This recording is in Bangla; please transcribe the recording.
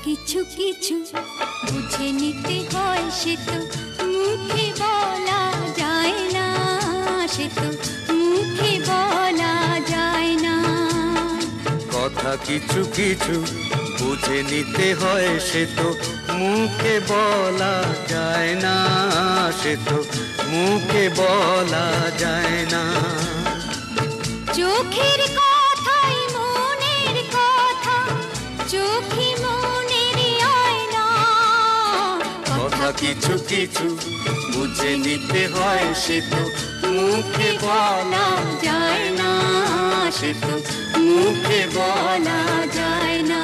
কিছু কিছু বুঝে নিতে হয়, সে তো মুখে বলা যায় না, সে তো মুখে বলা যায় না। কথা কিছু কিছু বুঝে নিতে হয়, সে তো মুখে বলা যায় না, সে তো মুখে বলা যায় না। চোখের কথাই মনের কথা, চোখে মনের আয়না। কথা কিছু কিছু বুঝে নিতে হয়, সে তো মুখে বলা যায় না, সে তো মুখে বলা যায় না।